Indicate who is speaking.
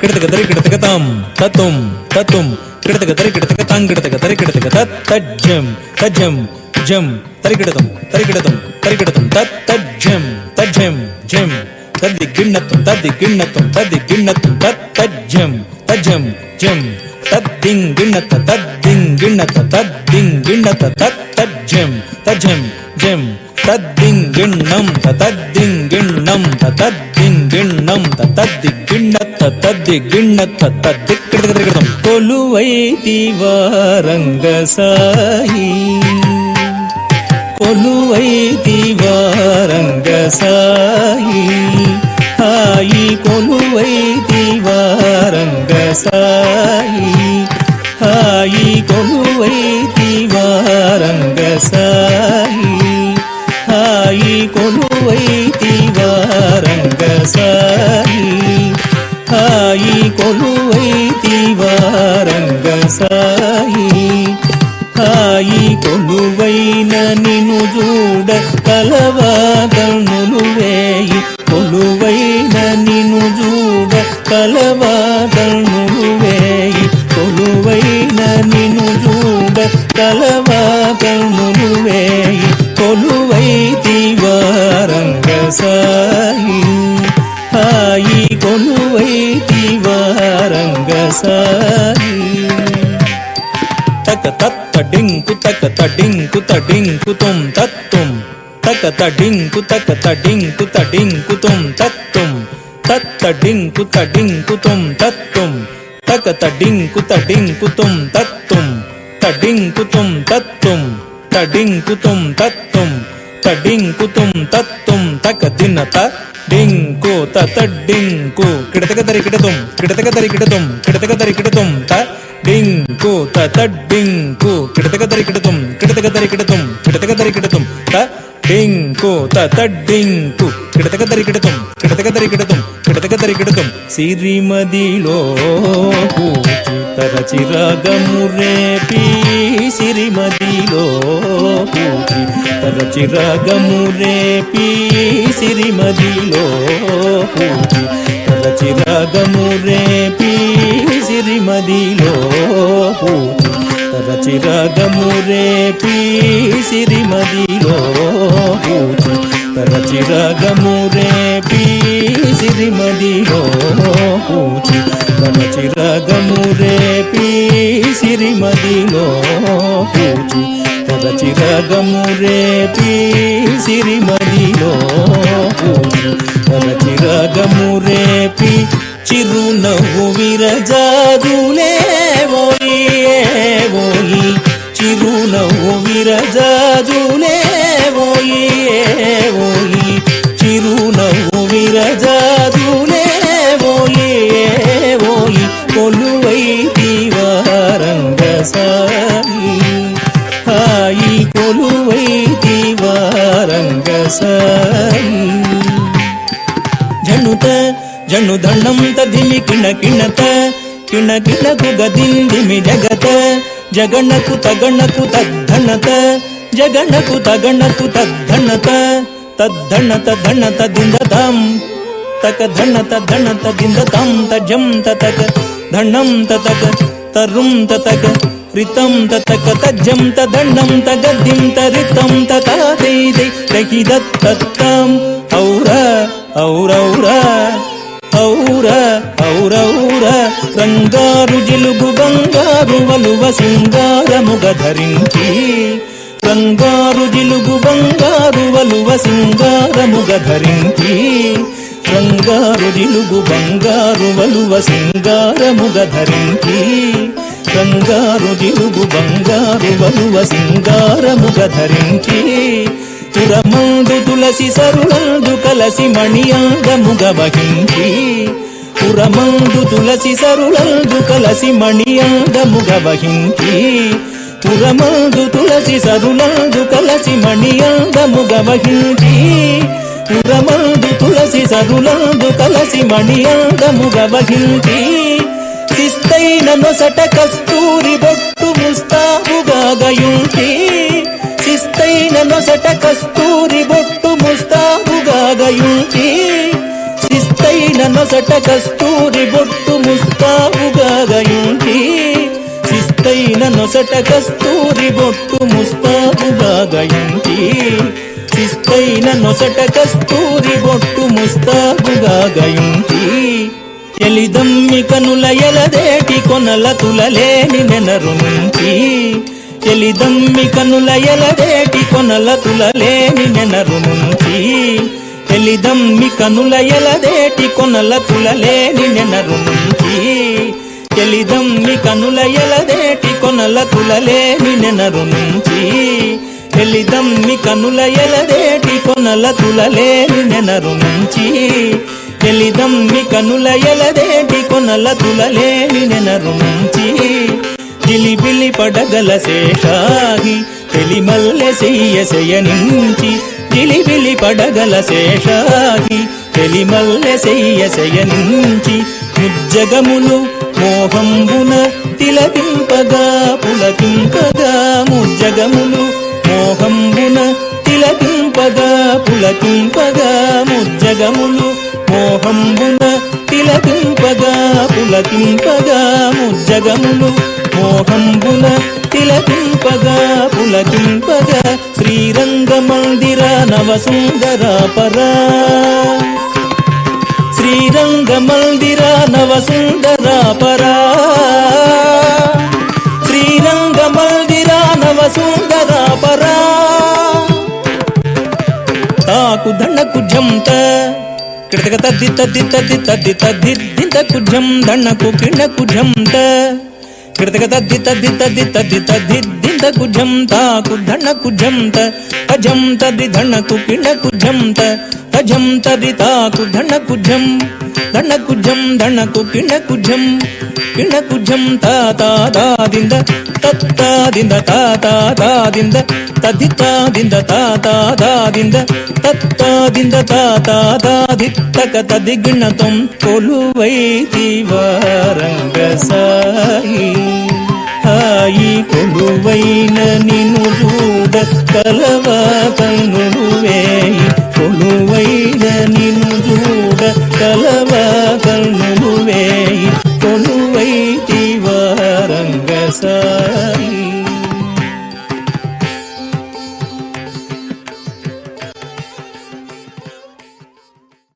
Speaker 1: ಕಿಡತಕ ತರಿ ಕಿಡತಕ ತಾಂ ತತುಂ ತತುಂ ಕಿಡತಕ ತರಿ ಕಿಡತಕ ತಾಂ ಕಿಡತಕ ತರಿ ಕಿಡತಕ ತತ್ ತಜ್ಜಂ ತಜ್ಜಂ ಜಂ ತರಿ ಕಿಡತಂ ತರಿ ಕಿಡತಂ ತರಿ ಕಿಡತಂ ತತ್ ತಜ್ಜಂ ತಜ್ಜಂ ಜಂ ತದ್ದಿ ಗಿಣ್ಣತ್ತಂ ತದ್ದಿ ಗಿಣ್ಣತ್ತಂ ತದ್ದಿ ಗಿಣ್ಣತ್ತಂ ತತ್ ತಜ್ಜಂ ತಜ್ಜಂ ಜಂ ತದ್ದಿಂಗ್ ಗಿಣ್ಣತ್ತ ತದ್ದಿಂಗ್ ಗಿಣ್ಣತ್ತ ತದ್ದಿಂಗ್ ಗಿಣ್ಣತ್ತ ತತ್ ತಜ್ಜಂ ತಜ್ಜಂ ಜಂ ತದ್ದಿಂಗ್ ಗಿಣ್ಣಂ ತದ್ದಿಂಗ್ ಗಿಣ್ಣಂ ತದ್ದಿಂಗ್ ಗಿಣ್ಣಂ ತದ್ದಿ ಗಿಣ್ಣತ್ತ ತದ್ದಿ ಗಿಣ್ಣತ್ತ ತದ್ದಿ ಕಿಡತಂ ಕೊಲುವೈತಿವ ರಂಗಸಾಯಿ ಕೊಲುವೈತಿವ ರಂಗಸಾಯಿ ಹಾಯಿ ಕೊಲುವೈತಿವ ರಂಗಸಾಯಿ ಹಾಯಿ ಕೊಲುವೈತಿವ ರಂಗಸಾಯಿ ಹಾಯಿ ಕೊಲುವೈತಿವ ರಂಗಸಾಯಿ ಹಾಯಿ ಕೊಲುವೈತಿವ ರಂಗಸಾಯಿ ಹಾಯಿ ಕೊಲುವೈನ ನಿನು ಜೂಡ ಕಲವಾದನುಲುವೇಯಿ ಕೊಲುವೈನ ನಿನು ಜೂಡ ಕಲವಾದನುಲುವೇಯಿ ಕೊಲುವೈನ ನಿನು ಜೂಡ ಕಲವಾದನುಲುವೇಯಿ ಕೊಲುವೈತಿವ ರಂಗಸಾಯಿ ಹಾಯಿ ಕೊಲುವೈತಿವ ರಂಗಸಾಯಿ ತಕ ತತ್ತ ಡಿಂಕು ತಕ ತಡಿಂಕು ತಡಿಂಕು ತುಂ ತತ್ತುಂ ತಕ ತಡಿಂಕು ತಕ ತಡಿಂಕು ತಡಿಂಕು ತುಂ ತತ್ತುಂ ತತ್ತ ಡಿಂಕು ತಡಿಂಕು ತುಂ ತತ್ತುಂ ತಕ ತಡಿಂಕು ತಡಿಂಕು ತುಂ ತತ್ತುಂ ತಡಿಂಕು ತುಂ ತತ್ತುಂ ತಡಿಂಕು ತುಂ ತತ್ತುಂ ತಡಿಂಕು ತುಂ ತತ್ತುಂ ತಕ ದಿನತ ಡಿಂಕು ತತ ಡಿಂಕು ಕಿಡತಕ ತರಿ ಕಿಡತುಂ ಕಿಡತಕ ತರಿ ಕಿಡತುಂ ಕಿಡತಕ ತರಿ ಕಿಡತುಂ ತ ಡಿಂಕು ತತ ಡಿಂಕು ಕಿಡತಕ ತರಿ ಕಿಡತುಂ ಕಿಡತಕ ತರಿ ಕಿಡತುಂ ಕಿಡತಕ ತರಿ ಕಿಡತುಂ ತ ಡಿಂಕು ತತ ಡಿಂಕು ಕಿಡತಕ ತರಿ ಕಿಡತುಂ ಕಿಡತಕ ತರಿ ಕಿಡತುಂ ಕಿಡತಕ ತರಿ ಕಿಡತುಂ ಸಿರಿಮದಿಲೋ పూచి తరచిరాగమురే పీ సిరిమదిలో పూచి తరచిరాగమురే పీ సిరిమదిలో పూచి తరచిరాగమురే పీ సిరిమదిలో పూచి తరచిరాగమురే పీ సిరిమదిలో పూచి తరచిరాగమురే పీ సిరిమదిలో పూచి తరచిరాగమురే పీ సిరిమదిలో పూచి తరచిరాగమురే పీ సిరిమదిలో పూచి తరచిరాగమురే పీ చిరునవ్వు విరజాదులే ఓయి ఓయి చిరునవ్వు విరజాదులే ఓయి ఓయి చిరునవ్వు విరజాదులే ఓయి ఓయి కొలువైతివ రంగసాయి హాయి కొలువైతివ రంగసాయి జనుత జను దండం తదిమి కిణ కిణత కిణ కిణకు గదిందిమి జగత జగణకు తగణకు తద్ధనత జగణకు తగణకు తద్ధనత తద్ధనత ధనత ದಿಂದತಾಂ ತಕ ಧನತ ಧನತ ದಿಂದತಾಂ ತಜಂ ತತಕ ಧಣ್ಣಂ ತತಕ ತರುಂ ತತಕ ರಿತಂ ತತಕ ತಜ್ಜಂ ತದಂಡಂ ತಗದ್ದಿಂ ತರಿತಂ ತತಾತೈ ದೈ ದಹಿದತ್ತತ್ತಾಂ ಔರ ಔರೌರ ಔರ ಔರೌರ ರಂಗಾರು జిలుగు బంగారు వలువ సింగారముగ ధరించి రంగారు జిలుగు బంగారు వలువ సింగారముగ ధరించి రంగారు జిలుగు బంగారు వలువ సింగారముగ ధరించి రంగారు జిలుగు బంగారు వలువ సింగారముగ ధరించి పురమందు తులసి సరులందు కలసి మణియాంగముగ వహించి పురమందు తులసి సరులందు కలసి మణియాంగముగ వహించి పురమందు తులసి సరులందు కలసి మణియాంగముగ వహించి పురమందు తులసి సరులందు కలసి మణియాంగముగ వహించి శిస్తైన నొసట కస్తూరి బొట్టు ముస్తాబుగా గయుంచి శిస్తైన నొసట కస్తూరి బొట్టు ముస్తాబుగా గయుంచి శిస్తైన శిస్తైన నొసట కస్తూరి బొట్టు ముస్తాబుగాగయుంటి శిస్తైన నొసట కస్తూరి బొట్టు ముస్తాబుగాగయుంటి శిస్తైన నొసట కస్తూరి బొట్టు ముస్తాబుగాగయుంటి ఎలిదమ్మి కనుల ఎలదేటి కొనల తులలేని నెనరు నుంచి ఎలిదమ్మి కనుల ఎలదేటి కొనల తులలేని నెనరు నుంచి ఎలిదమ్మి కనుల ఎలదేటి కొనల తులలేని నెనరు నుంచి ఎలిదమ్మి కనుల ఎలదేటి కొనల తులలేని నెనరు నుంచి ఎలిదమ్మి కనుల ఎలదేటి కొనల తులలేని నెనరు నుంచి ఎలిదమ్మి కనుల ఎలదేటి కొనల తులలేని నెనరు నుంచి జిలిబిలి పడగల శేషాగి తెలిమల్లె సెయ్యసెయనించి జిలిబిలి పడగల శేషాగి తెలిమల్లె సెయ్యసెయనించి ముజ్జగములు మోహంబున తిలకింపగా పులకింపగా ముజ్జగములు మోహంబున తిలకింపగా పులకింపగా ముజ్జగములు మోహంబున తిలకింపగా పులకింపగా ముజ్జగములు మోహంబున తిలకింపగా పులకింపగా శ్రీరంగ మందిర నవసుందరాపరా శ్రీరంగ మందిర నవసుందరాపరా శ్రీరంగ మందిర నవసుందరాపరా తాకు దండకు జంత కిడతక తద్ది తద్ది తద్ది తద్ది తద్ది దింతకు జం దండకు కిండకు జంత కిడతక తద్ది తద్ది తద్ది తద్ది తద్ది దింతకు జం తాకు దండకు జంత తజం తద్ది దండకు కిండకు జంత తజం తద్ది తాకు దండకు జం దండకు జం దండకు కిండకు జం కిండకు జం తాతాదింద తత్తాదింద తాతాదింద తదితాదింద తాతాదింద తత్తాదింద తాతాదిత్తక తదిగిణతం కొలువైతివారంగ సాయి హాయి కొలువైన నిన్ను చూడ కలవా కన్నులు వేయి కొలువైన నిన్ను చూడ కలవా కన్నులు వేయి కొలువైతివారంగ సాయి